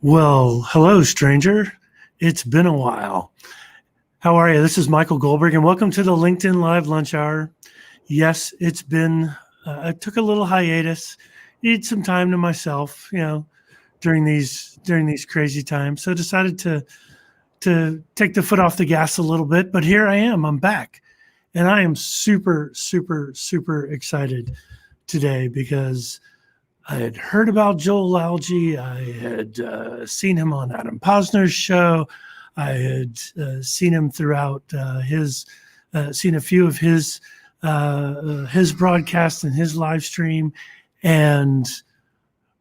Well, hello, stranger. It's been a while. How are you? This is Michael Goldberg, and welcome to the LinkedIn Live Lunch Hour. Yes, it's been, I took a little hiatus, needed some time to myself, during these crazy times. So decided to take the foot off the gas a little bit. But here I am. I'm back, and I am super, super, super excited today because I had heard about Joel Lalgee. I had seen him on Adam Posner's show. I had seen him throughout seen a few of his broadcasts and his live stream. And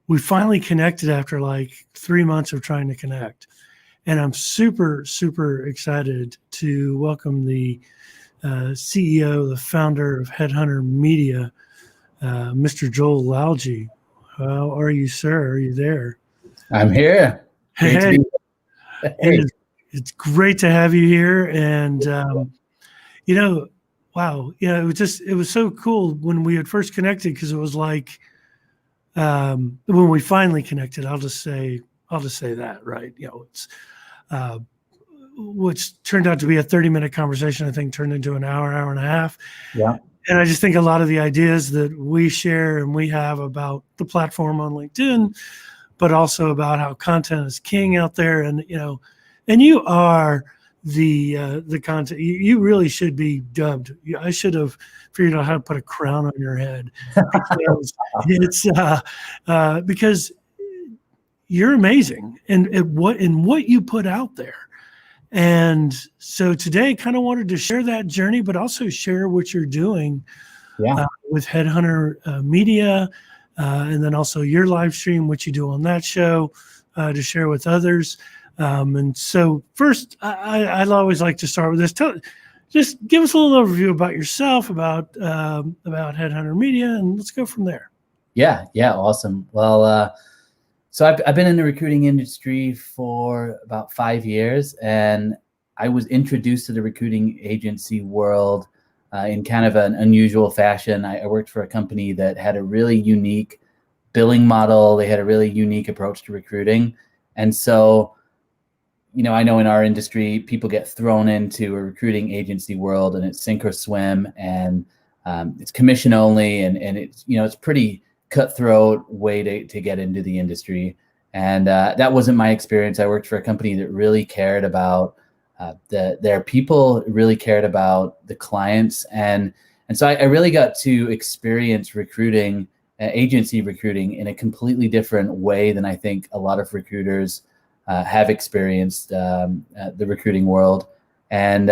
we finally connected after like 3 months of trying to connect. And I'm super, super excited to welcome the CEO, the founder of Headhunter Media, Mr. Joel Lalgee. How are you, sir? Are you there? I'm here. Hey, it's great to have you here. And, wow. It was so cool when we had first connected, because it was like, when we finally connected, I'll just say that, right? It's, which turned out to be a 30-minute conversation, I think turned into an hour and a half. Yeah. And I just think a lot of the ideas that we share and we have about the platform on LinkedIn, but also about how content is king out there. And, and you are the content. You really should be dubbed. I should have figured out how to put a crown on your head. Because because you're amazing in what you put out there. And so today kind of wanted to share that journey, but also share what you're doing with Headhunter Media, and then also your live stream, what you do on that show, to share with others. And so first, I'd always like to start with this. Just give us a little overview about yourself, about Headhunter Media, and let's go from there. Yeah. Awesome. Well, so I've been in the recruiting industry for about 5 years, and I was introduced to the recruiting agency world in kind of an unusual fashion. I worked for a company that had a really unique billing model. They had a really unique approach to recruiting. And so, I know in our industry, people get thrown into a recruiting agency world and it's sink or swim, and it's commission only. And it's, it's pretty cutthroat way to get into the industry. And that wasn't my experience. I worked for a company that really cared about their people, really cared about the clients. And so I really got to experience recruiting, agency recruiting, in a completely different way than I think a lot of recruiters have experienced the recruiting world. And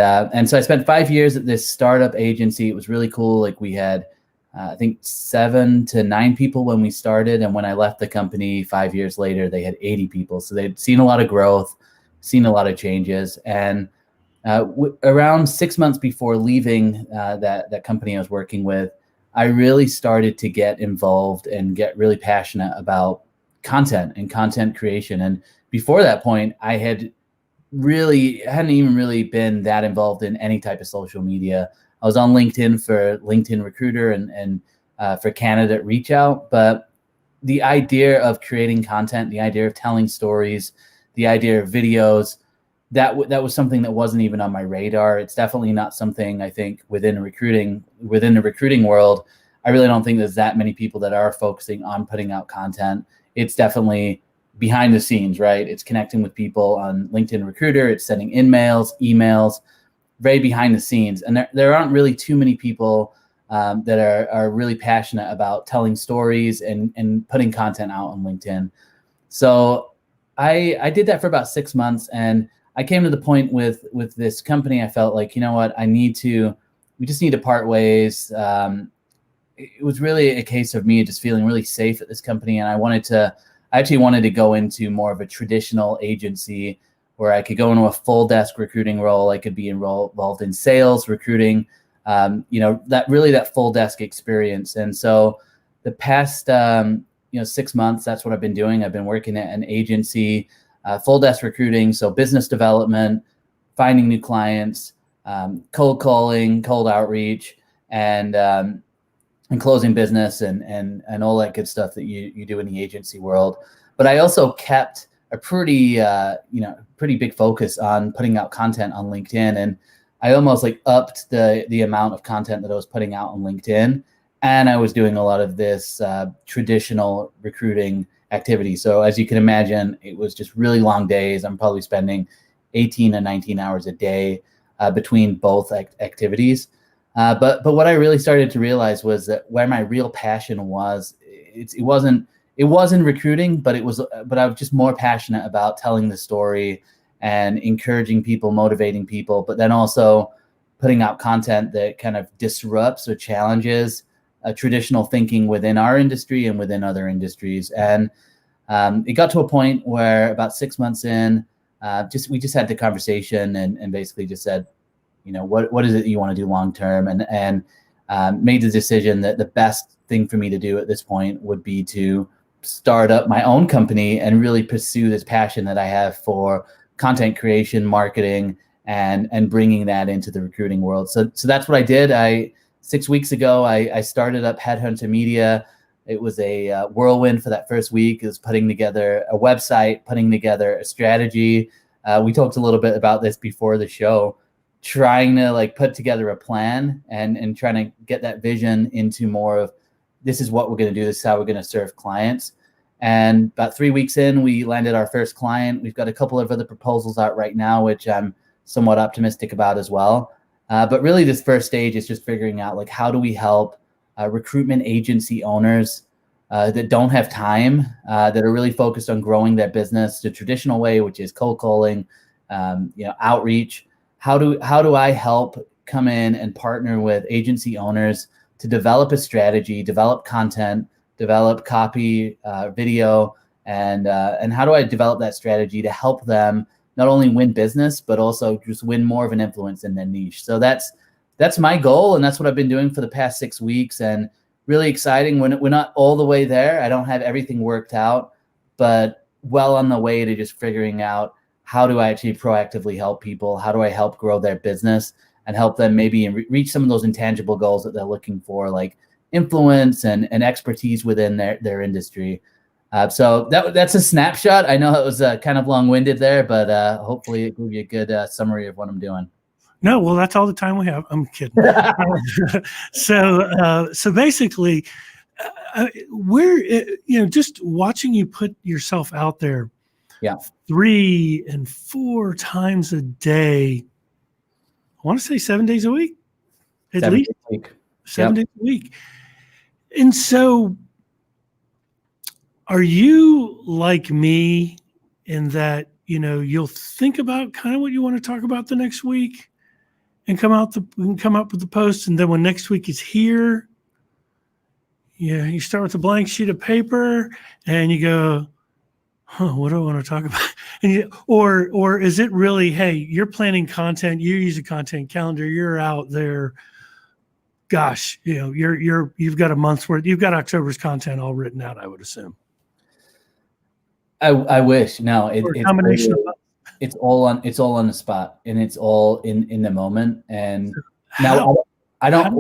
so I spent 5 years at this startup agency. It was really cool. Like, we had I think 7 to 9 people when we started. And when I left the company 5 years later, they had 80 people. So they'd seen a lot of growth, seen a lot of changes. And around 6 months before leaving that company I was working with, I really started to get involved and get really passionate about content and content creation. And before that point, I hadn't even really been that involved in any type of social media. I was on LinkedIn for LinkedIn Recruiter and for candidate reach out. But the idea of creating content, the idea of telling stories, the idea of videos, that was something that wasn't even on my radar. It's definitely not something, I think, within the recruiting world. I really don't think there's that many people that are focusing on putting out content. It's definitely behind the scenes, right? It's connecting with people on LinkedIn Recruiter. It's sending emails, very behind the scenes. And there aren't really too many people that are really passionate about telling stories and putting content out on LinkedIn. So I did that for about 6 months, and I came to the point with this company. I felt like, you know what, we just need to part ways. It was really a case of me just feeling really safe at this company. And I actually wanted to go into more of a traditional agency where I could go into a full desk recruiting role. I could be involved in sales, recruiting, that full desk experience. And so the past, 6 months, that's what I've been doing. I've been working at an agency, full desk recruiting. So business development, finding new clients, cold calling, cold outreach, and closing business and all that good stuff that you do in the agency world. But I also kept a pretty pretty big focus on putting out content on LinkedIn, and I almost like upped the amount of content that I was putting out on LinkedIn, and I was doing a lot of this traditional recruiting activity. So as you can imagine, it was just really long days. I'm probably spending 18 to 19 hours a day between both activities. But what I really started to realize was that where my real passion was, it wasn't recruiting, but I was just more passionate about telling the story and encouraging people, motivating people, but then also putting out content that kind of disrupts or challenges traditional thinking within our industry and within other industries. And it got to a point where about 6 months in, we just had the conversation and basically just said, what is it you want to do long term, and made the decision that the best thing for me to do at this point would be to start up my own company and really pursue this passion that I have for content creation, marketing, and bringing that into the recruiting world. So that's what I did. 6 weeks ago, I started up Headhunter Media. It was a whirlwind for that first week. It was putting together a website, putting together a strategy. We talked a little bit about this before the show, trying to like put together a plan and trying to get that vision into more of, this is what we're going to do. This is how we're going to serve clients. And about 3 weeks in, we landed our first client. We've got a couple of other proposals out right now, which I'm somewhat optimistic about as well. But really this first stage is just figuring out, like, how do we help recruitment agency owners that don't have time, that are really focused on growing their business the traditional way, which is cold calling, outreach. How do I help come in and partner with agency owners to develop a strategy, develop content, develop copy, video, and how do I develop that strategy to help them not only win business, but also just win more of an influence in their niche. So that's my goal, and that's what I've been doing for the past 6 weeks, and really exciting. We're not all the way there. I don't have everything worked out, but well on the way to just figuring out, how do I actually proactively help people? How do I help grow their business and help them maybe reach some of those intangible goals that they're looking for, like influence and expertise within their industry? So that's a snapshot. I know it was kind of long-winded there, but hopefully it gave you a good summary of what I'm doing. No, well, that's all the time we have. I'm kidding. So basically, just watching you put yourself out there, 3 and 4 times a day. I want to say 7 days a week, at least 7 days a week. And so, are you like me in that, you'll think about kind of what you want to talk about the next week and come up with the post, and then when next week is here, you start with a blank sheet of paper and you go, what do I want to talk about? And or is it really, hey, you're planning content, you use a content calendar, you're out there, gosh, you've got a month's worth, you've got October's content all written out, I would assume. I wish. No, it's a combination of it's all on the spot, and it's all in the moment. And now I don't.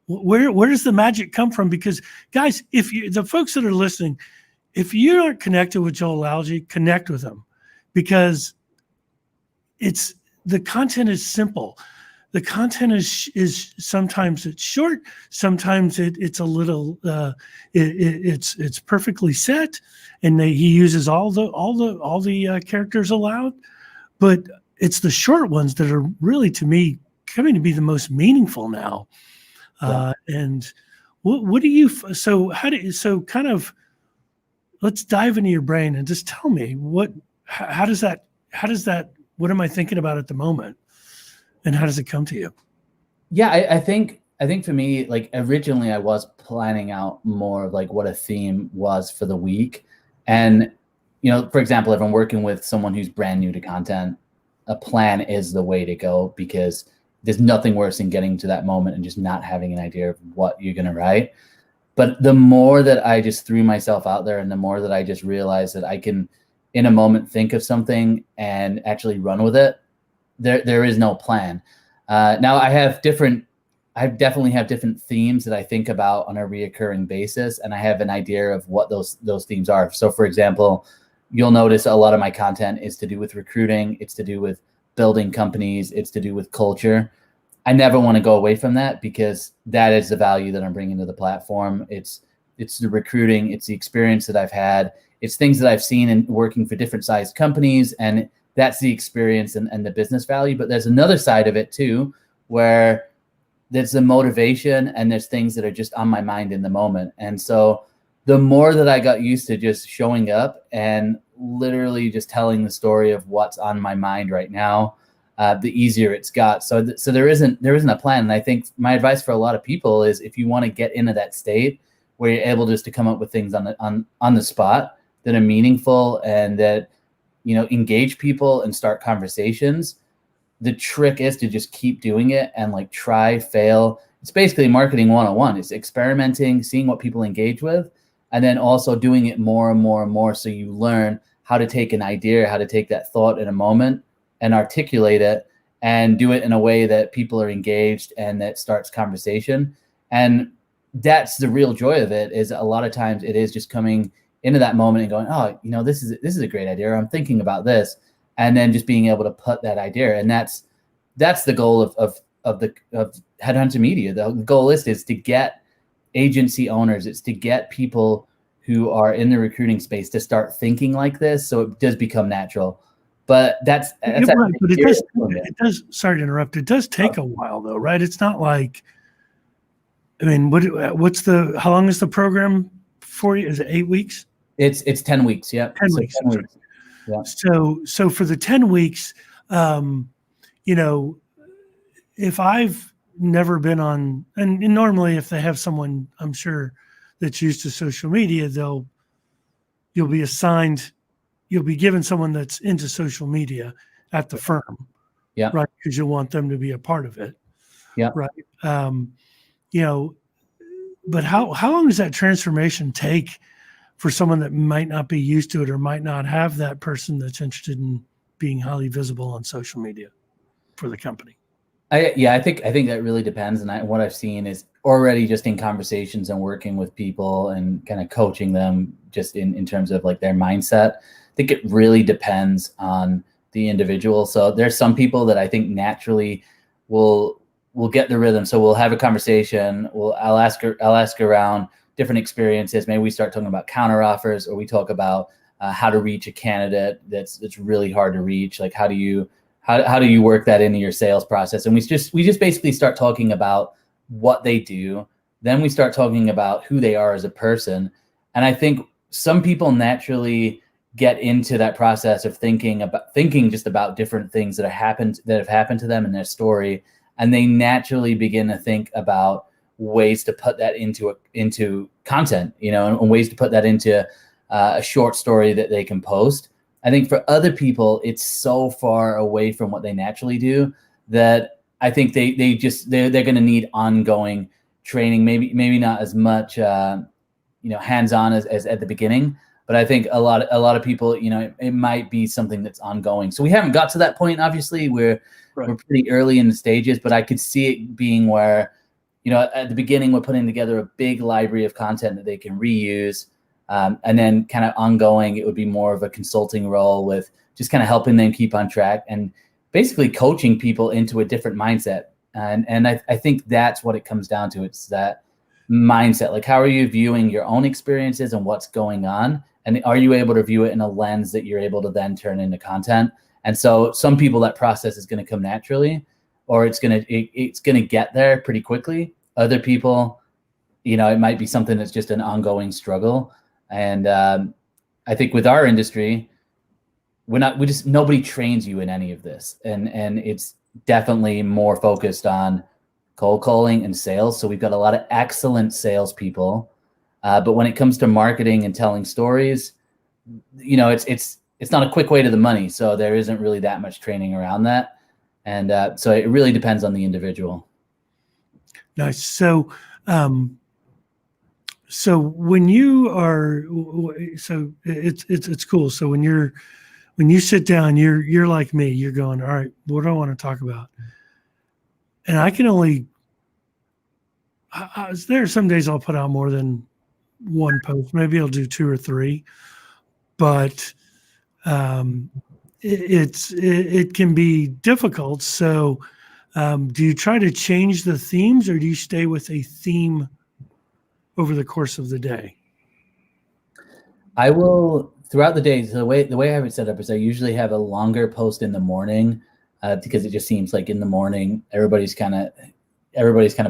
Where does the magic come from? Because guys, the folks that are listening, if you aren't connected with Joel Lalgee, connect with him, because the content is simple. The content is sometimes it's short, sometimes it's a little it's perfectly set, and he uses all the characters allowed, but it's the short ones that are really, to me, coming to be the most meaningful now. And what do you kind of, let's dive into your brain and just tell me how does that what am I thinking about at the moment? And how does it come to you? Yeah, I think for me, like, originally I was planning out more of like what a theme was for the week. And, for example, if I'm working with someone who's brand new to content, a plan is the way to go, because there's nothing worse than getting to that moment and just not having an idea of what you're going to write. But the more that I just threw myself out there, and the more that I just realized that I can, in a moment, think of something and actually run with it, there is no plan. Now I definitely have different themes that I think about on a reoccurring basis, and I have an idea of what those themes are. So, for example, you'll notice a lot of my content is to do with recruiting. It's to do with building companies. It's to do with culture. I never want to go away from that, because that is the value that I'm bringing to the platform. It's the recruiting. It's the experience that I've had. It's things that I've seen in working for different sized companies. And that's the experience and the business value. But there's another side of it too, where there's the motivation and there's things that are just on my mind in the moment. And so the more that I got used to just showing up and literally just telling the story of what's on my mind right now, the easier it's got. So there isn't a plan. And I think my advice for a lot of people is, if you want to get into that state where you're able just to come up with things on the spot that are meaningful and that, engage people and start conversations, the trick is to just keep doing it and like try, fail. It's basically marketing 101. It's experimenting, seeing what people engage with, and then also doing it more and more and more. So you learn how to take an idea, how to take that thought in a moment and articulate it and do it in a way that people are engaged and that starts conversation. And that's the real joy of it, is a lot of times it is just coming into that moment and going, oh, this is a great idea. I'm thinking about this. And then just being able to put that idea. And that's the goal of Headhunter Media. The goal is to get agency owners. It's to get people who are in the recruiting space to start thinking like this. So it does become natural. But that's right, but it does. Sorry to interrupt. It does take a while, though, right? It's not like, I mean, how long is the program for you? Is it 8 weeks? It's 10 weeks. Yeah. 10 weeks. 10 weeks. Yeah. So for the 10 weeks, if I've never been on, and normally if they have someone, I'm sure, that's used to social media, you'll be given someone that's into social media at the firm. Yeah. Right. Because you want them to be a part of it. Yeah. Right. But how long does that transformation take for someone that might not be used to it or might not have that person that's interested in being highly visible on social media for the company? I think that really depends. And what I've seen is already just in conversations and working with people and kind of coaching them just in terms of like their mindset. I think it really depends on the individual. So there's some people that I think naturally will get the rhythm. So we'll have a conversation. I'll ask around different experiences. Maybe we start talking about counter offers, or we talk about how to reach a candidate that's really hard to reach. Like how do you work that into your sales process? And we just basically start talking about what they do. Then we start talking about who they are as a person. And I think some people naturally get into that process of thinking just about different things that have happened to them in their story. And they naturally begin to think about ways to put that into content, and ways to put that into a short story that they can post. I think for other people, it's so far away from what they naturally do that I think they're going to need ongoing training. Maybe not as much, hands-on as at the beginning, but I think a lot of people, it might be something that's ongoing. So we haven't got to that point. Obviously, we're pretty early in the stages, but I could see it being where, at the beginning, we're putting together a big library of content that they can reuse. And then kind of ongoing, it would be more of a consulting role with just kind of helping them keep on track and basically coaching people into a different mindset. And I think that's what it comes down to. It's that mindset. Like, how are you viewing your own experiences and what's going on? And are you able to view it in a lens that you're able to then turn into content? And so some people, that process is going to come naturally, or it's going to get there pretty quickly. Other people, it might be something that's just an ongoing struggle. And I think with our industry, nobody trains you in any of this. And it's definitely more focused on cold calling and sales. So we've got a lot of excellent salespeople. But when it comes to marketing and telling stories, it's not a quick way to the money. So there isn't really that much training around that. And so it really depends on the individual. Nice. So when you are, so it's cool. So when you sit down, you're like me, you're going, all right, what do I want to talk about? And I can only, there are some days I'll put out more than one post. Maybe I'll do 2 or 3, but um, it can be difficult. So, do you try to change the themes, or do you stay with a theme over the course of the day? I will throughout the day. So the way I have it set up is I usually have a longer post in the morning because it just seems like in the morning everybody's kind of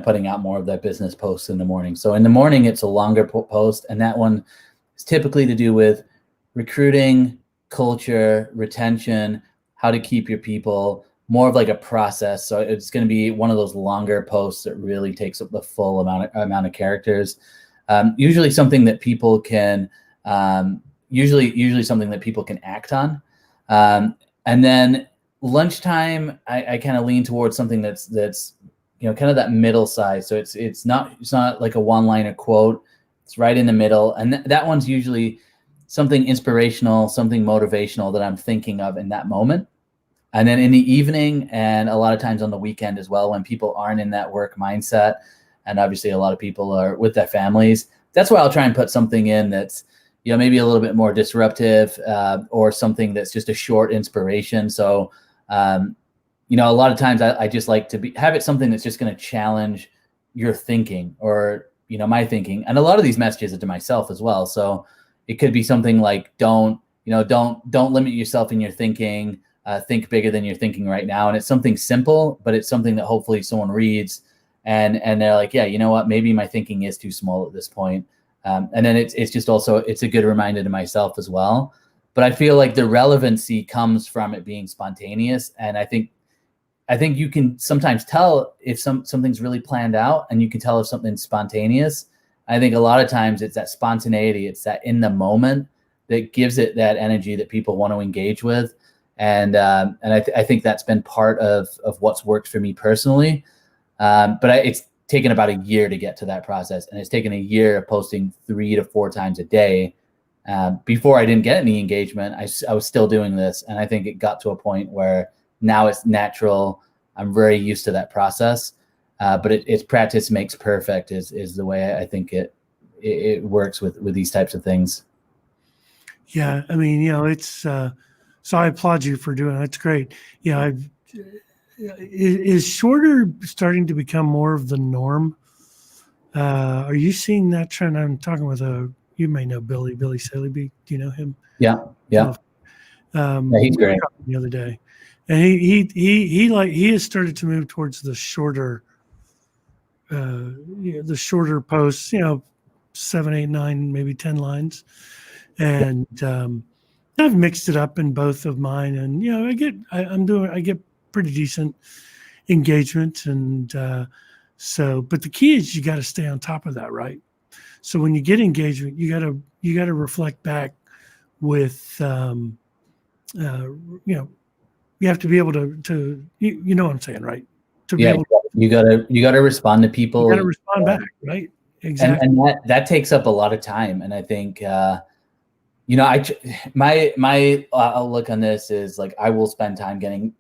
putting out more of their business posts in the morning. So in the morning it's a longer post, and that one is typically to do with recruiting, culture, retention, how to keep your people, more of like a process. So it's going to be one of those longer posts that really takes up the full amount of characters. Usually something that people can usually something that people can act on. And then lunchtime, I kind of lean towards something that's kind of that middle size. So it's not like a one-liner quote. It's right in the middle, and that one's usually something inspirational, something motivational that I'm thinking of in that moment. And then in the evening, and a lot of times on the weekend as well, when people aren't in that work mindset, and obviously a lot of people are with their families, that's why I'll try and put something in that's maybe a little bit more disruptive, or something that's just a short inspiration. So a lot of times I just like to have it something that's just going to challenge your thinking, or my thinking. And a lot of these messages are to myself as well. So it could be something like don't limit yourself in your thinking. Think bigger than you're thinking right now. And it's something simple, but it's something that hopefully someone reads and they're like, yeah, you know what, maybe my thinking is too small at this point. And then it's just also, it's a good reminder to myself as well. But I feel like the relevancy comes from it being spontaneous. And I think you can sometimes tell if something's really planned out, and you can tell if something's spontaneous. I think a lot of times it's that spontaneity, it's that in the moment that gives it that energy that people want to engage with. And I think that's been part of what's worked for me personally. But it's taken about a year to get to that process, and it's taken a year of posting 3 to 4 times a day. Before I didn't get any engagement, I was still doing this, and I think it got to a point where now it's natural. I'm very used to that process, but it's practice makes perfect is the way I think it works with these types of things. Yeah, I mean, it's so I applaud you for doing it. It's great. Yeah, is shorter starting to become more of the norm? Are you seeing that trend? I'm talking with you may know Billy Saleby. Do you know him? Yeah. Yeah, He's great. The other day, and he has started to move towards the shorter, the shorter posts. 7, 8, 9, maybe 10 lines, and I've mixed it up in both of mine, and I get pretty decent engagement, and but the key is you got to stay on top of that, right? So when you get engagement, you got to reflect back with you have to be able to you know what I'm saying, right? To be able you gotta respond to people. You got to respond back, right? Exactly. And that takes up a lot of time. And I think my outlook on this is like, I will spend time getting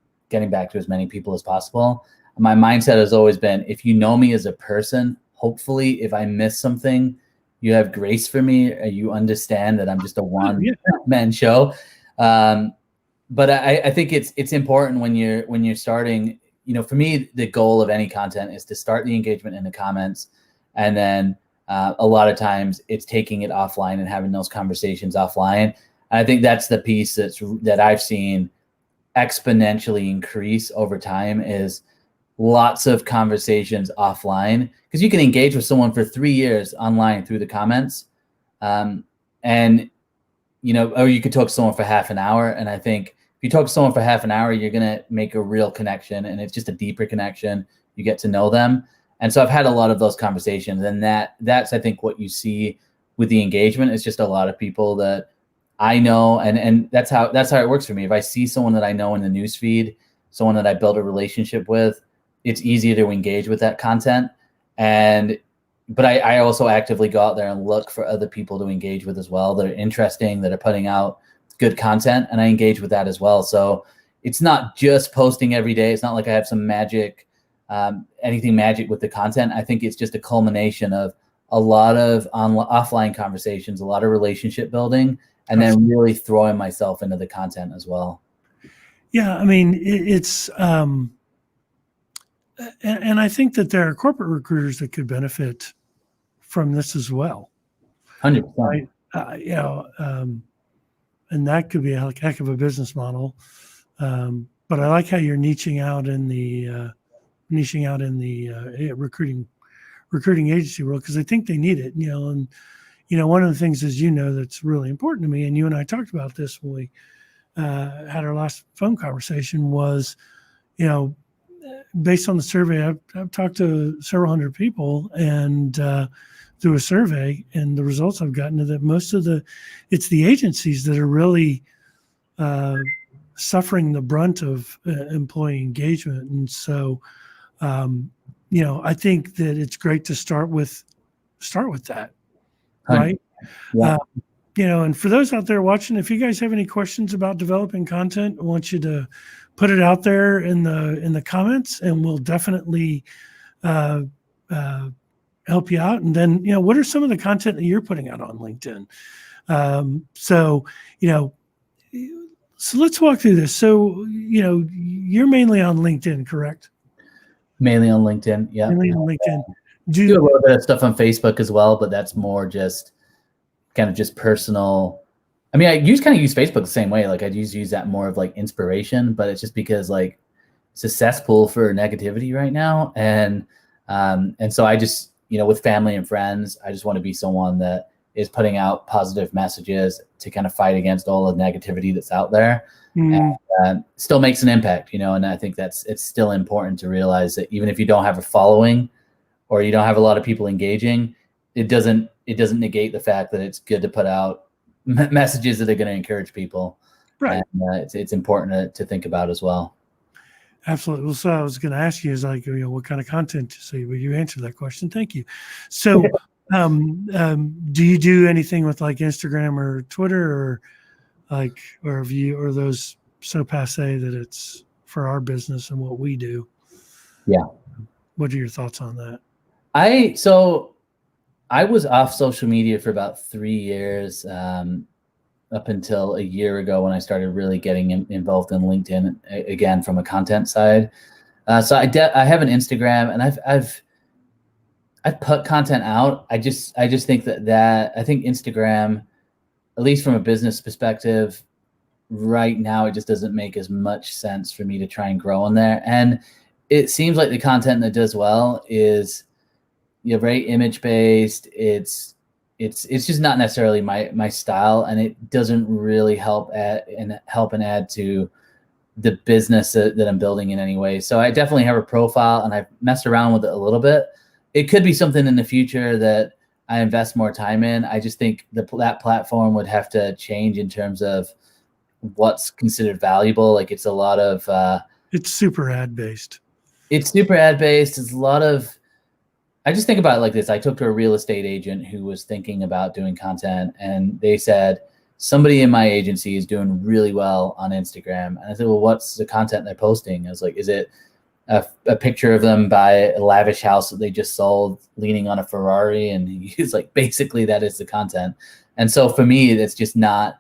back to as many people as possible. My mindset has always been, if you know me as a person, hopefully if I miss something, you have grace for me, or you understand that I'm just a one-man show. But I think it's important when you're starting. For me, the goal of any content is to start the engagement in the comments, and then a lot of times it's taking it offline and having those conversations offline. And I think that's the piece that I've seen exponentially increase over time, is lots of conversations offline, because you can engage with someone for 3 years online through the comments. Or you could talk to someone for half an hour. And I think if you talk to someone for half an hour, you're going to make a real connection, and it's just a deeper connection. You get to know them. And so I've had a lot of those conversations, and that's, I think, what you see with the engagement. It's just a lot of people that I know. And that's how it works for me. If I see someone that I know in the newsfeed, someone that I built a relationship with, it's easier to engage with that content. But I also actively go out there and look for other people to engage with as well, that are interesting, that are putting out good content, and I engage with that as well. So it's not just posting every day. It's not like I have some magic, anything magic with the content. I think it's just a culmination of a lot of offline conversations, a lot of relationship building, and then really throwing myself into the content as well. Yeah, I mean, it's and I think that there are corporate recruiters that could benefit from this as well. 100%. Right? And that could be a heck of a business model. But I like how you're niching out in the recruiting agency world, because I think they need it. And one of the things, as that's really important to me, and you and I talked about this when we had our last phone conversation, was based on the survey. I've talked to several hundred people, and through a survey, and the results I've gotten are that it's the agencies that are really suffering the brunt of employee engagement. And so, I think that it's great to start with that, right? Yeah. And for those out there watching, if you guys have any questions about developing content, I want you to put it out there in the comments, and we'll definitely help you out. And then, what are some of the content that you're putting out on LinkedIn? So let's walk through this. So, you're mainly on LinkedIn, correct? Mainly on LinkedIn. Yeah. Mainly on LinkedIn. Do a little bit of stuff on Facebook as well, but that's more just kind of just personal. I mean, I kind of use Facebook the same way. Like I use that more of like inspiration, but it's just because like it's a cesspool for negativity right now. And so I just, with family and friends, I just want to be someone that is putting out positive messages to kind of fight against all the negativity that's out there. And still makes an impact, and I think it's still important to realize that even if you don't have a following or you don't have a lot of people engaging, it doesn't negate the fact that it's good to put out messages that are going to encourage people. Right. And it's important to think about as well. Absolutely. Well, so I was going to ask you is like, what kind of content to see? Well, you answered that question. Thank you. So, do you do anything with like Instagram or Twitter, or those so passe that it's for our business and what we do? Yeah. What are your thoughts on that? I was off social media for about 3 years, up until a year ago when I started really getting involved in LinkedIn again from a content side. So I have an Instagram, and I've put content out. I just think that I think Instagram, at least from a business perspective, right now it just doesn't make as much sense for me to try and grow on there. And it seems like the content that does well is very image based. It's just not necessarily my style, and it doesn't really help and add to the business that I'm building in any way. So I definitely have a profile, and I've messed around with it a little bit. It could be something in the future that I invest more time in. I just think that platform would have to change in terms of what's considered valuable. Like it's a lot of it's super ad based. It's super ad based. It's a lot of, I just think about it like this. I talked to a real estate agent who was thinking about doing content, and they said, somebody in my agency is doing really well on Instagram. And I said, well, what's the content they're posting? I was like, is it a picture of them by a lavish house that they just sold leaning on a Ferrari? And he's like, basically that is the content. And so for me, that's not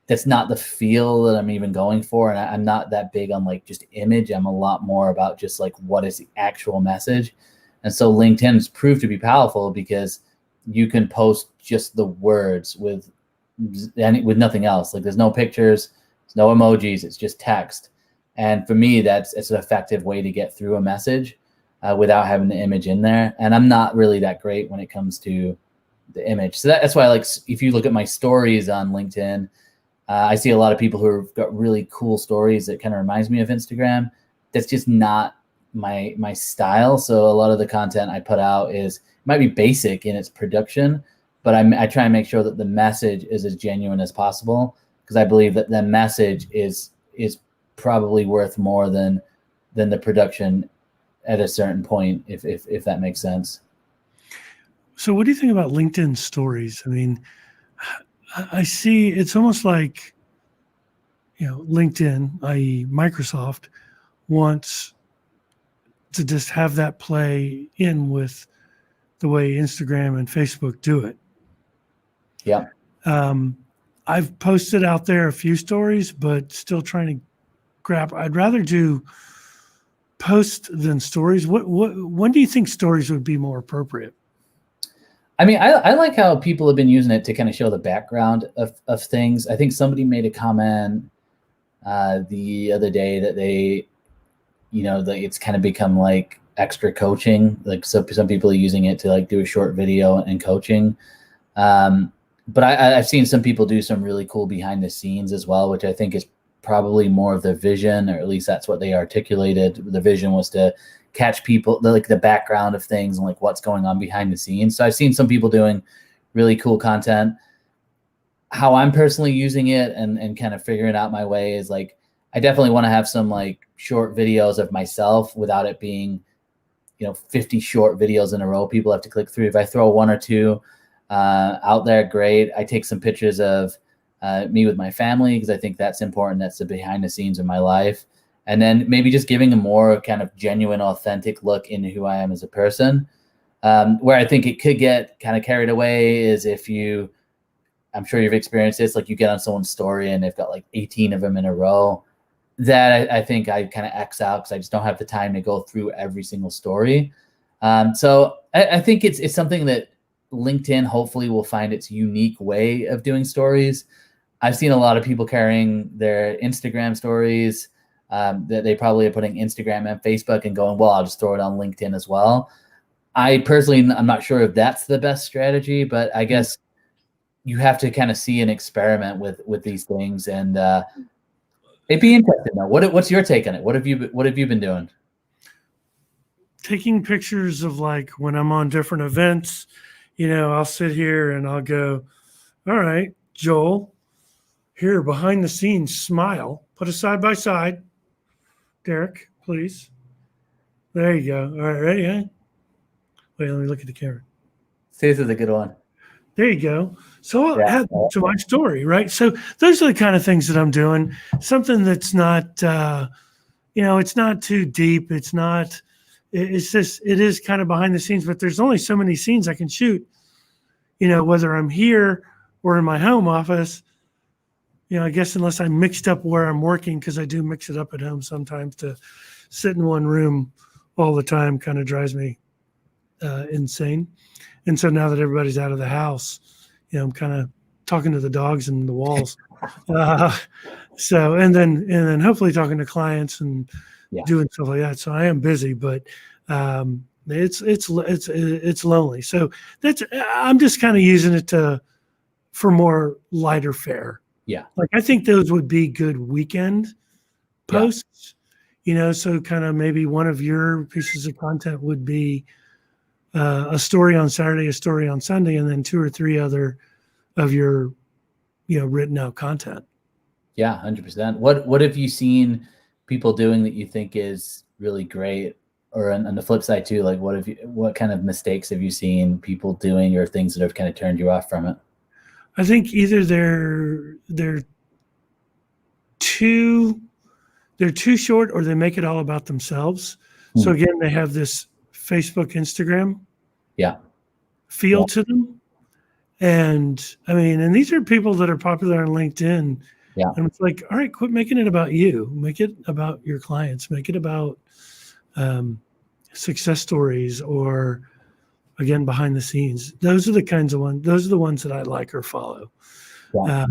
the feel that I'm even going for. And I'm not that big on like just image. I'm a lot more about just like, what is the actual message? And so LinkedIn has proved to be powerful because you can post just the words with nothing else. Like there's no pictures, there's no emojis, it's just text. And for me, it's an effective way to get through a message without having the image in there. And I'm not really that great when it comes to the image. So that's why, like, if you look at my stories on LinkedIn, I see a lot of people who have got really cool stories that kind of reminds me of Instagram. That's just not my style. So a lot of the content I put out might be basic in its production, but I try and make sure that the message is as genuine as possible, because I believe that the message is probably worth more than the production at a certain point, if that makes sense. So what do you think about LinkedIn stories? I mean, I see it's almost like, LinkedIn, i.e. Microsoft, wants to just have that play in with the way Instagram and Facebook do it. Yeah. I've posted out there a few stories, but still trying to grab. I'd rather do post than stories. When do you think stories would be more appropriate? I mean, I like how people have been using it to kind of show the background of things. I think somebody made a comment the other day that they, it's kind of become like extra coaching. Like some people are using it to like do a short video and coaching. But I've seen some people do some really cool behind the scenes as well, which I think is probably more of their vision, or at least that's what they articulated. The vision was to catch people, the background of things and like what's going on behind the scenes. So I've seen some people doing really cool content. How I'm personally using it and kind of figuring out my way is like, I definitely want to have some like short videos of myself without it being, 50 short videos in a row people have to click through. If I throw one or two out there, great. I take some pictures of me with my family because I think that's important. That's the behind the scenes of my life. And then maybe just giving a more kind of genuine, authentic look into who I am as a person. Where I think it could get kind of carried away is if I'm sure you've experienced this, like you get on someone's story and they've got like 18 of them in a row. That I think I kind of X out because I just don't have the time to go through every single story. So I think it's something that LinkedIn hopefully will find its unique way of doing stories. I've seen a lot of people carrying their Instagram stories that they probably are putting Instagram and Facebook and going, well, I'll just throw it on LinkedIn as well. I personally, I'm not sure if that's the best strategy, but I guess you have to kind of see and experiment with these things. And it'd be interesting though. What's your take on it? What have you been doing? Taking pictures of like when I'm on different events, I'll sit here and I'll go, all right, Joel, here behind the scenes, smile, put a side by side. Derek, please. There you go. All right, ready? Huh? Wait, let me look at the camera. See, this is a good one. There you go. So I'll add to my story, right? So those are the kind of things that I'm doing. Something that's not, it's not too deep. It's not, it's just, it is kind of behind the scenes, but there's only so many scenes I can shoot, whether I'm here or in my home office. I guess unless I mixed up where I'm working, because I do mix it up at home sometimes, to sit in one room all the time kind of drives me insane. And so now that everybody's out of the house, I'm kind of talking to the dogs and the walls. And then hopefully talking to clients and doing stuff like that. So I am busy, but it's lonely. So I'm just kind of using it for more lighter fare. Yeah. Like I think those would be good weekend posts, so kind of maybe one of your pieces of content would be a story on Saturday, a story on Sunday, and then 2 or 3 other of your, written out content. Yeah, 100%. What have you seen people doing that you think is really great? Or on the flip side too, like what kind of mistakes have you seen people doing or things that have kind of turned you off from it? I think either they're too short or they make it all about themselves. So again, they have this Facebook, Instagram feel to them. And I mean, and these are people that are popular on LinkedIn. Yeah. And it's like, all right, quit making it about you. Make it about your clients. Make it about success stories or, again, behind the scenes. Those are the kinds of ones. Those are the ones that I like or follow. Yeah.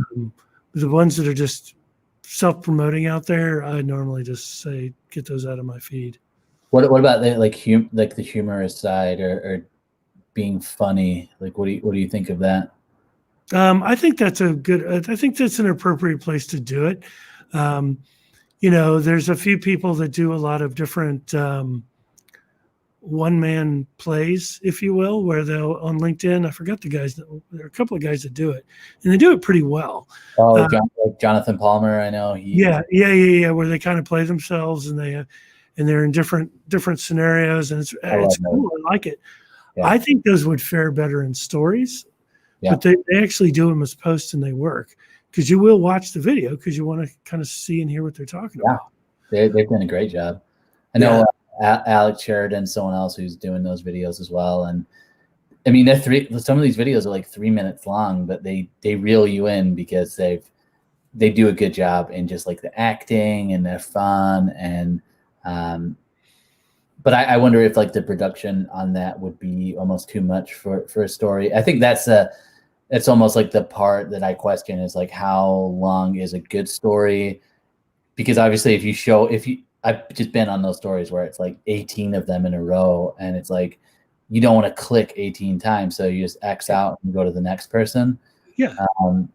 The ones that are just self-promoting out there, I normally just say, get those out of my feed. What about the humorous side or being funny? Like, what do you think of that? I think that's I think that's an appropriate place to do it. There's a few people that do a lot of different one-man plays, if you will, where they'll on LinkedIn. I forgot the guys. There are a couple of guys that do it, and they do it pretty well. Oh, Jonathan Palmer, I know. Yeah. Where they kind of play themselves, and they're in different scenarios, and it's cool. I like it. Yeah. I think those would fare better in stories, but they actually do them as posts, and they work because you will watch the video because you want to kind of see and hear what they're talking about. They've done a great job. I know Alex Sheridan, someone else who's doing those videos as well, and I mean, some of these videos are like 3 minutes long, but they reel you in because they do a good job in just like the acting, and they're fun. And but I wonder if like the production on that would be almost too much for a story. I think it's almost like the part that I question is like, how long is a good story? Because obviously I've just been on those stories where it's like 18 of them in a row, and it's like, you don't want to click 18 times. So you just X out and go to the next person. Yeah. Um,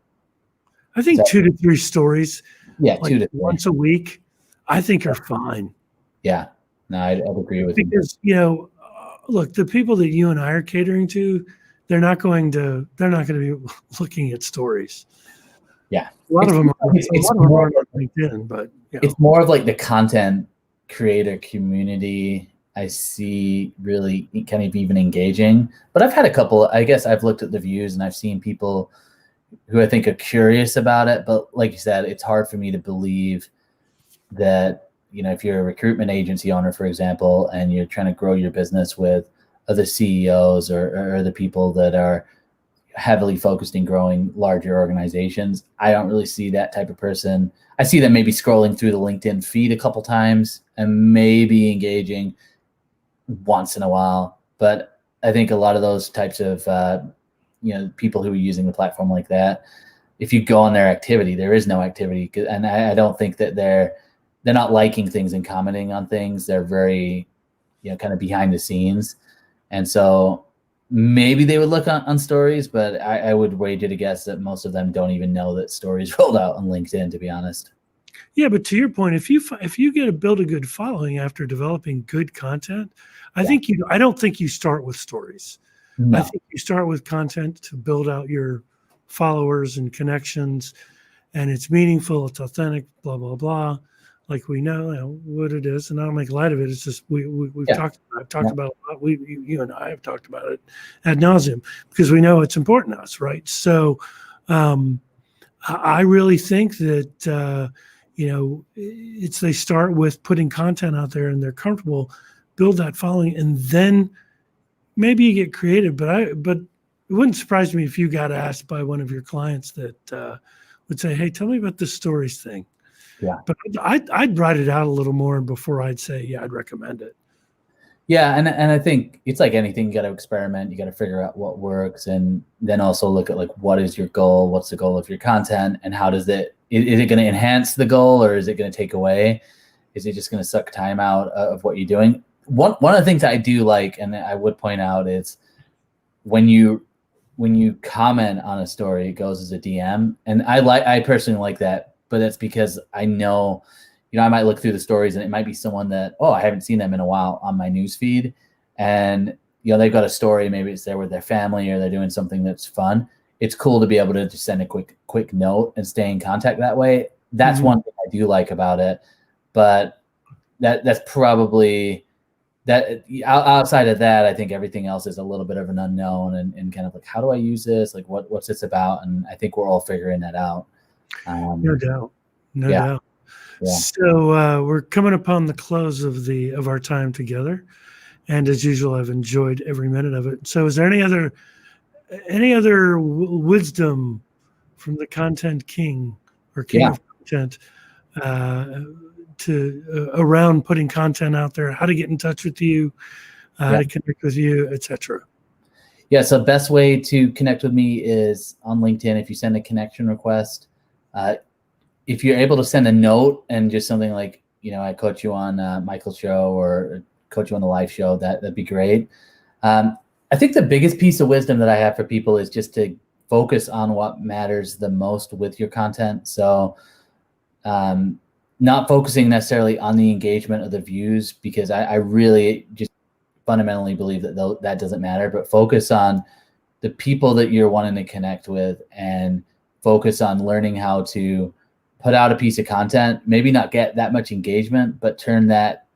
I think 2 to 3 stories, yeah, like 2 to 3. once a week, I think are fine. Yeah, no, I'd agree with you. Because, look, the people that you and I are catering to, they're not going to be looking at stories. Yeah. A lot of them are on LinkedIn, but it's more of like the content creator community I see really kind of even engaging. But I've had a couple, I guess I've looked at the views and I've seen people who I think are curious about it. But like you said, it's hard for me to believe that, if you're a recruitment agency owner, for example, and you're trying to grow your business with other CEOs or other people that are heavily focused in growing larger organizations, I don't really see that type of person. I see them maybe scrolling through the LinkedIn feed a couple times and maybe engaging once in a while. But I think a lot of those types of people who are using the platform like that, if you go on their activity, there is no activity. And I don't think that they're not liking things and commenting on things. They're very, kind of behind the scenes. And so maybe they would look on stories, but I would wager to guess that most of them don't even know that stories rolled out on LinkedIn, to be honest. Yeah, but to your point, if you get to build a good following after developing good content, I don't think you start with stories. No. I think you start with content to build out your followers and connections, and it's meaningful, it's authentic, blah blah blah. Like we know what it is, and I don't make light of it. It's just I've talked about it a lot. You and I have talked about it ad nauseum because we know it's important to us, right? So I really think that they start with putting content out there and they're comfortable, build that following, and then maybe you get creative. But it wouldn't surprise me if you got asked by one of your clients that would say, "Hey, tell me about this stories thing." Yeah. But I'd write it out a little more before I'd say, yeah, I'd recommend it. Yeah, and I think it's like anything, you got to experiment, you got to figure out what works, and then also look at like, what is your goal? What's the goal of your content, and how does is it going to enhance the goal, or is it going to take away? Is it just going to suck time out of what you're doing? One of the things I do like, and I would point out, is when you comment on a story, it goes as a DM, and I personally like that. But that's because I know, I might look through the stories and it might be someone that, I haven't seen them in a while on my news feed. And, they've got a story, maybe it's there with their family or they're doing something that's fun. It's cool to be able to just send a quick note and stay in contact that way. That's one thing I do like about it. But that's probably that. Outside of that, I think everything else is a little bit of an unknown and kind of like, how do I use this? Like, what's this about? And I think we're all figuring that out. No doubt. Yeah. So we're coming upon the close of our time together, and as usual, I've enjoyed every minute of it. So, is there any other wisdom from the content king or king of content around putting content out there? How to get in touch with you, how to connect with you, etc. Yeah. So, best way to connect with me is on LinkedIn. If you send a connection request. If you're able to send a note and just something like, I coach you on Michael's show or coach you on the live show, that'd be great. I think the biggest piece of wisdom that I have for people is just to focus on what matters the most with your content. So not focusing necessarily on the engagement or the views, because I really just fundamentally believe that that doesn't matter, but focus on the people that you're wanting to connect with and focus on learning how to put out a piece of content, maybe not get that much engagement, but turn that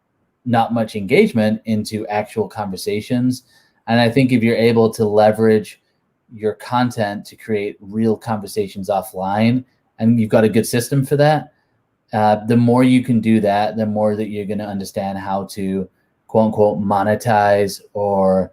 not much engagement into actual conversations. And I think if you're able to leverage your content to create real conversations offline, and you've got a good system for that, the more you can do that, the more that you're going to understand how to, quote unquote, monetize or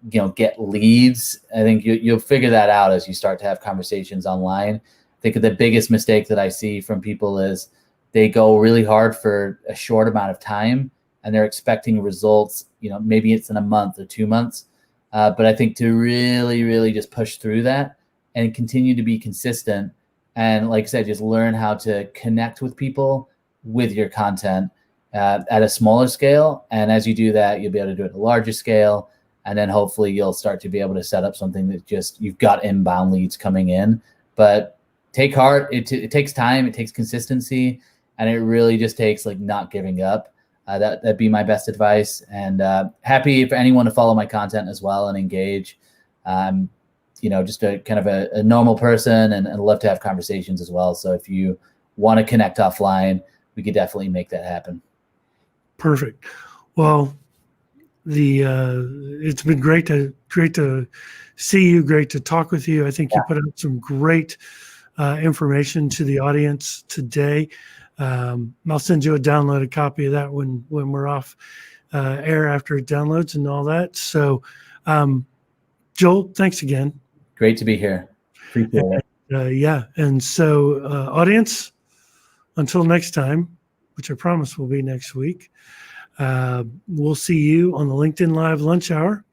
get leads. I think you'll figure that out as you start to have conversations online. I think the biggest mistake that I see from people is they go really hard for a short amount of time and they're expecting results, maybe it's in a month or 2 months. But I think to really, really just push through that and continue to be consistent. And like I said, just learn how to connect with people with your content at a smaller scale. And as you do that, you'll be able to do it at a larger scale. And then hopefully you'll start to be able to set up something that just you've got inbound leads coming in. But take heart. It takes time. It takes consistency. And it really just takes like not giving up. That'd be my best advice. And happy for anyone to follow my content as well and engage. Just a kind of a normal person and love to have conversations as well. So if you want to connect offline, we could definitely make that happen. Perfect. Well, it's been great to see you, great to talk with you. I think you put out some great information to the audience today. I'll send you a downloaded copy of that when we're off air after it downloads and all that. So, Joel, thanks again. Great to be here. Appreciate it. Yeah. And so, audience, until next time, which I promise will be next week, we'll see you on the LinkedIn Live Lunch Hour.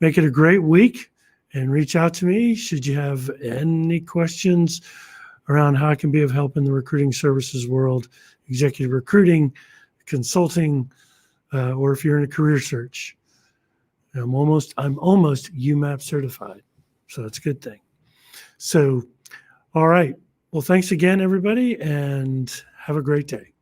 Make it a great week and reach out to me should you have any questions around how I can be of help in the recruiting services world, executive recruiting, consulting, or if you're in a career search. I'm almost UMAP certified, so that's a good thing. So, all right. Well, thanks again, everybody, and have a great day.